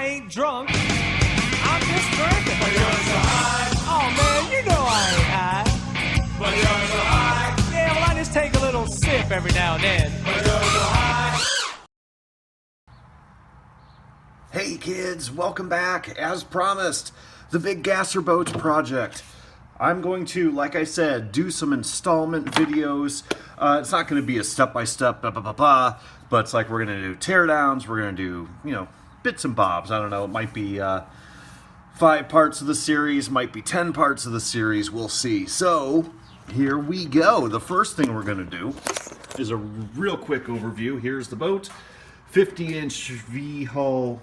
ain't drunk. I'm just drinking. But you're so high. Oh man, you know I ain't high. But you're so high. Yeah, well I just take a little sip every now and then. But you're so high. Hey kids, welcome back. As promised, the Big Gasser Boats project. I'm going to, like I said, do some installment videos. It's not going to be a step-by-step, but it's like we're going to do teardowns, we're going to do, bits and bobs. I don't know, it might be 5 parts of the series, might be 10 parts of the series, we'll see. So, here we go. The first thing we're going to do is a real quick overview. Here's the boat, 50-inch V-hull.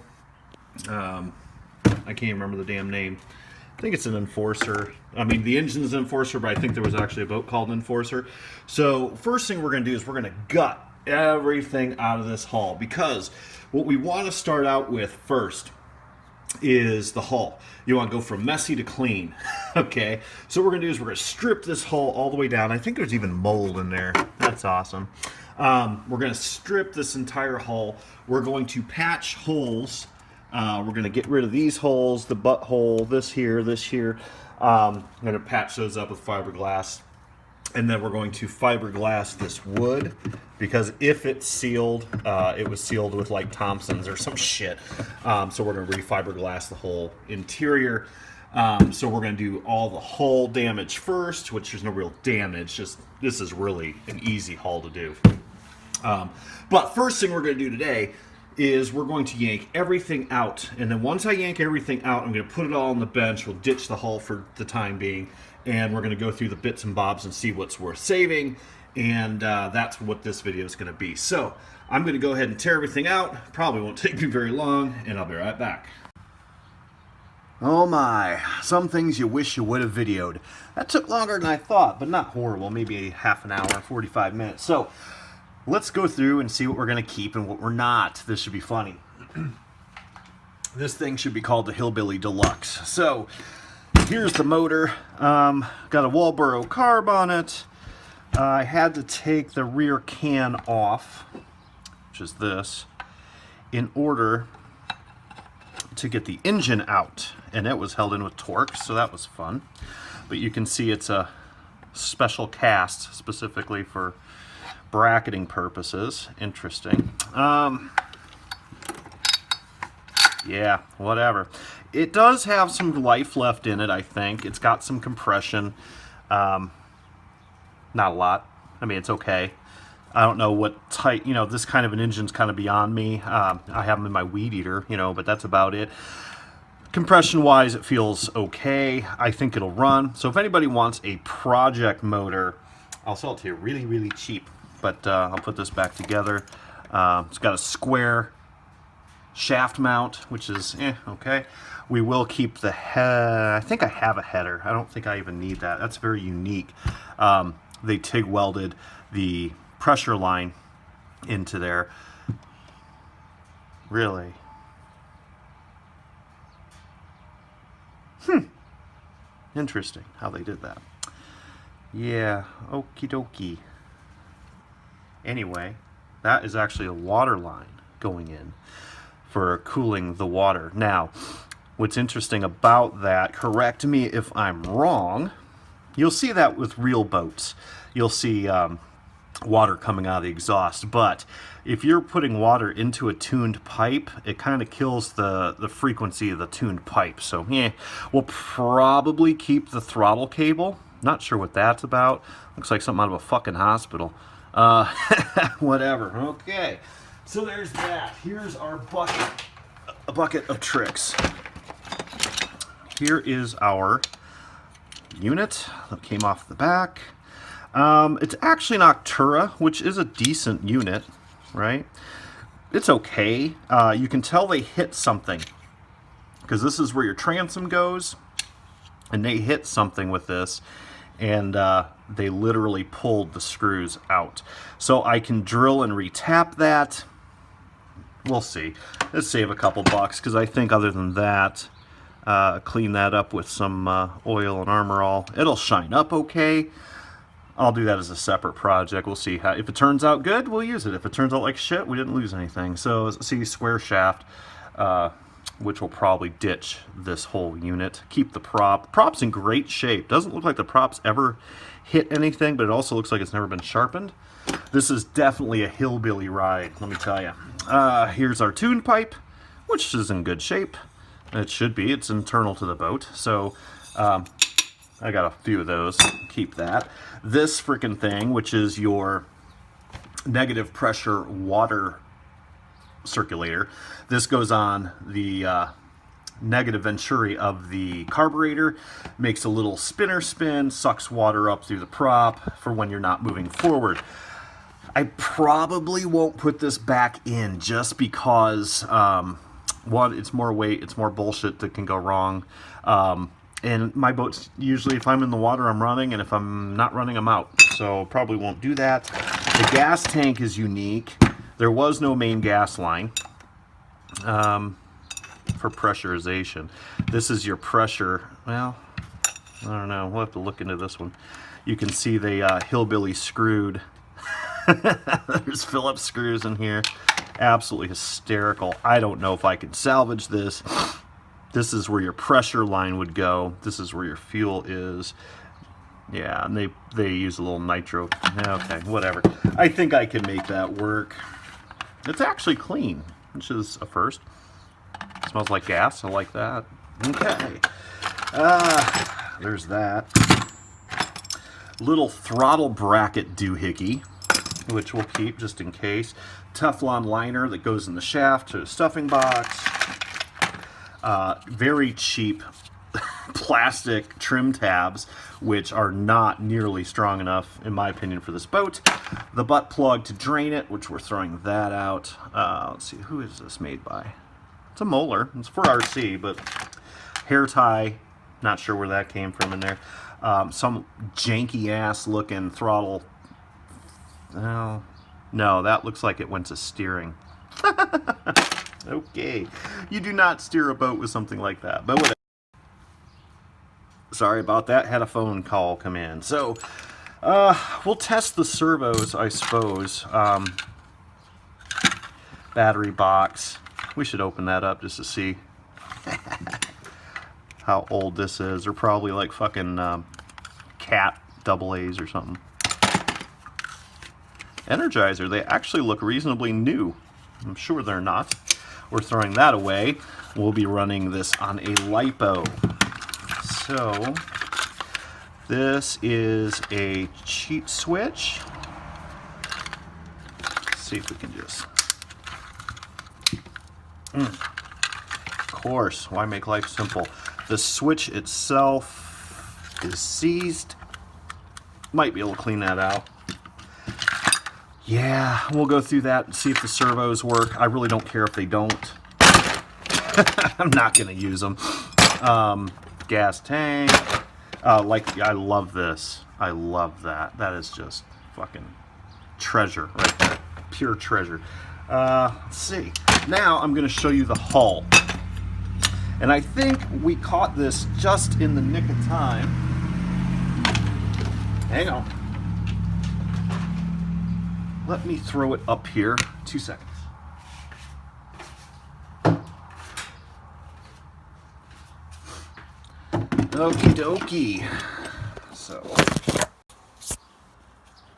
I can't remember the damn name. I think it's an Enforcer. I mean, the engine's an Enforcer, but I think there was actually a boat called Enforcer. So, first thing we're going to do is we're going to gut everything out of this hull, because what we want to start out with first is the hull. You want to go from messy to clean. Okay? So what we're going to do is we're going to strip this hull all the way down. I think there's even mold in there. That's awesome. We're going to strip this entire hull. We're going to patch holes. We're going to get rid of these holes, the butt hole, this here. I'm going to patch those up with fiberglass. And then we're going to fiberglass this wood, because if it's sealed, it was sealed with like Thompson's or some shit. So we're going to re-fiberglass the whole interior. So we're going to do all the hull damage first, which there's no real damage. Just this is really an easy hull to do. But first thing we're going to do today is we're going to yank everything out. And then once I yank everything out, I'm going to put it all on the bench. We'll ditch the hull for the time being. And we're going to go through the bits and bobs and see what's worth saving. And that's what this video is going to be. So I'm going to go ahead and tear everything out. Probably won't take me very long, and I'll be right back. Oh my, some things you wish you would have videoed. That took longer than I thought, but not horrible. Maybe half an hour, 45 minutes. So let's go through and see what we're going to keep and what we're not. This should be funny. This thing should be called the Hillbilly Deluxe. So here's the motor. Got a Walboro carb on it. I had to take the rear can off, which is this, in order to get the engine out. And it was held in with Torx, so that was fun. But you can see it's a special cast specifically for bracketing purposes. Interesting. Yeah, whatever. It does have some life left in it, I think. It's got some compression. Not a lot. I mean, it's okay. I don't know what type, this kind of an engine's kind of beyond me. I have them in my weed eater, but that's about it. Compression-wise, it feels okay. I think it'll run. So if anybody wants a project motor, I'll sell it to you really, really cheap. But I'll put this back together. It's got a square shaft mount, which is okay. We will keep the head. I think I have a header. I don't think I even need that. That's very unique. They TIG welded the pressure line into there. Really? Interesting how they did that. Yeah, okie dokie. Anyway, that is actually a water line going in for cooling the water. Now, what's interesting about that, correct me if I'm wrong, you'll see that with real boats. You'll see water coming out of the exhaust, but if you're putting water into a tuned pipe, it kind of kills the frequency of the tuned pipe. So, we'll probably keep the throttle cable. Not sure what that's about. Looks like something out of a fucking hospital. Whatever. Okay. So there's that. Here's our bucket. A bucket of tricks. Here is our unit that came off the back. It's actually an Octura, which is a decent unit, right? It's okay. You can tell they hit something, because this is where your transom goes, and they hit something with this, and they literally pulled the screws out. So I can drill and retap that. We'll see. Let's save a couple bucks, because I think other than that, clean that up with some oil and Armor All. It'll shine up okay. I'll do that as a separate project. We'll see how, if it turns out good, we'll use it. If it turns out like shit, we didn't lose anything. So see, square shaft, which will probably ditch this whole unit. Keep the prop. Prop's in great shape. Doesn't look like the prop's ever hit anything, but it also looks like it's never been sharpened. This is definitely a hillbilly ride, let me tell you. Here's our tune pipe, which is in good shape. It should be. It's internal to the boat. So I got a few of those. Keep that. This freaking thing, which is your negative pressure water circulator. This goes on the negative venturi of the carburetor, makes a little spinner spin, sucks water up through the prop for when you're not moving forward. I probably won't put this back in just because one, it's more weight, it's more bullshit that can go wrong. And my boats, usually if I'm in the water, I'm running, and if I'm not running, I'm out. So probably won't do that. The gas tank is unique. There was no main gas line for pressurization. This is your pressure. Well, I don't know. We'll have to look into this one. You can see they hillbilly screwed. There's Phillips screws in here. Absolutely hysterical. I don't know if I can salvage this. This is where your pressure line would go. This is where your fuel is. Yeah, and they use a little nitro. Okay, whatever. I think I can make that work. It's actually clean, which is a first. It smells like gas. I like that. Okay. There's that. Little throttle bracket doohickey, which we'll keep just in case. Teflon liner that goes in the shaft to the stuffing box. Very cheap plastic trim tabs, which are not nearly strong enough, in my opinion, for this boat. The butt plug to drain it, which we're throwing that out. Let's see, who is this made by? It's a Moeller. It's for RC, but hair tie, not sure where that came from in there. Some janky ass looking throttle. Oh, no, that looks like it went to steering. Okay, you do not steer a boat with something like that, but whatever. Sorry about that, had a phone call come in. So, we'll test the servos, I suppose. Battery box. We should open that up just to see how old this is. They're probably like fucking cat AA's or something. Energizer, they actually look reasonably new. I'm sure they're not. We're throwing that away. We'll be running this on a LiPo. So, this is a cheat switch. Let's see if we can just... Of course, why make life simple? The switch itself is seized. Might be able to clean that out. Yeah, we'll go through that and see if the servos work. I really don't care if they don't. I'm not going to use them. Gas tank. I love this. I love that. That is just fucking treasure right there. Pure treasure. Let's see. Now I'm going to show you the hull. And I think we caught this just in the nick of time. Hang on. Let me throw it up here. 2 seconds. Okie dokie. So,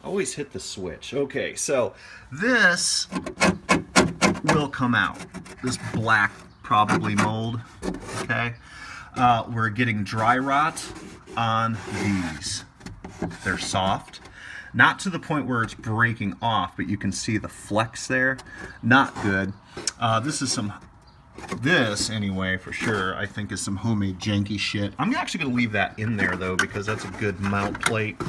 always hit the switch. Okay, so this will come out. This black, probably mold. Okay. We're getting dry rot on these. They're soft. Not to the point where it's breaking off, but you can see the flex there. Not good. This anyway, for sure, I think is some homemade janky shit. I'm actually going to leave that in there, though, because that's a good mount plate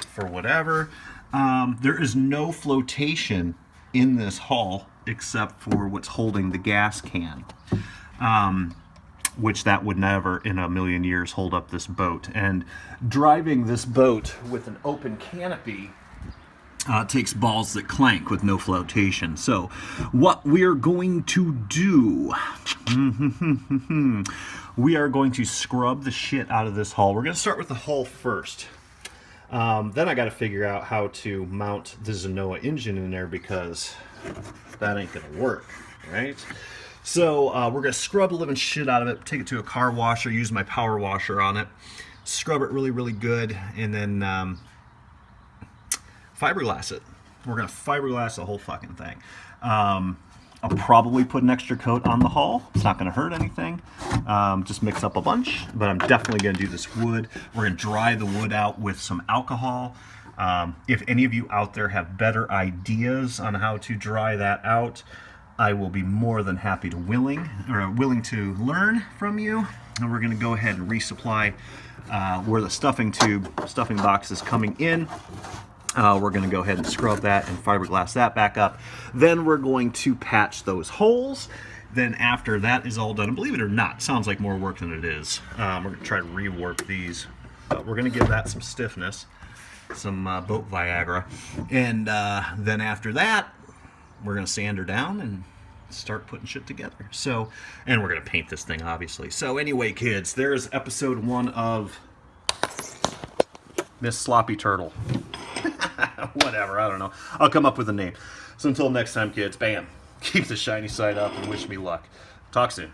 for whatever. There is no flotation in this hull except for what's holding the gas can. Which that would never in a million years hold up this boat. And driving this boat with an open canopy takes balls that clank with no flotation. So what we're going to do, we are going to scrub the shit out of this hull. We're going to start with the hull first. Then I got to figure out how to mount the Zenoa engine in there, because that ain't going to work, right? So we're going to scrub the living shit out of it, take it to a car washer, use my power washer on it, scrub it really, really good, and then fiberglass it. We're going to fiberglass the whole fucking thing. I'll probably put an extra coat on the hull. It's not going to hurt anything. Just mix up a bunch, but I'm definitely going to do this wood. We're going to dry the wood out with some alcohol. If any of you out there have better ideas on how to dry that out, I will be more than happy to willing to learn from you. And we're going to go ahead and resupply where the stuffing box is coming in. We're going to go ahead and scrub that and fiberglass that back up. Then we're going to patch those holes. Then after that is all done, and believe it or not, sounds like more work than it is. We're going to try to rework these, but we're going to give that some stiffness, some boat Viagra. And then after that, we're going to sand her down and start putting shit together. So, and we're going to paint this thing, obviously. So anyway, kids, there's episode 1 of Miss Sloppy Turtle. Whatever, I don't know. I'll come up with a name. So until next time, kids, bam. Keep the shiny side up and wish me luck. Talk soon.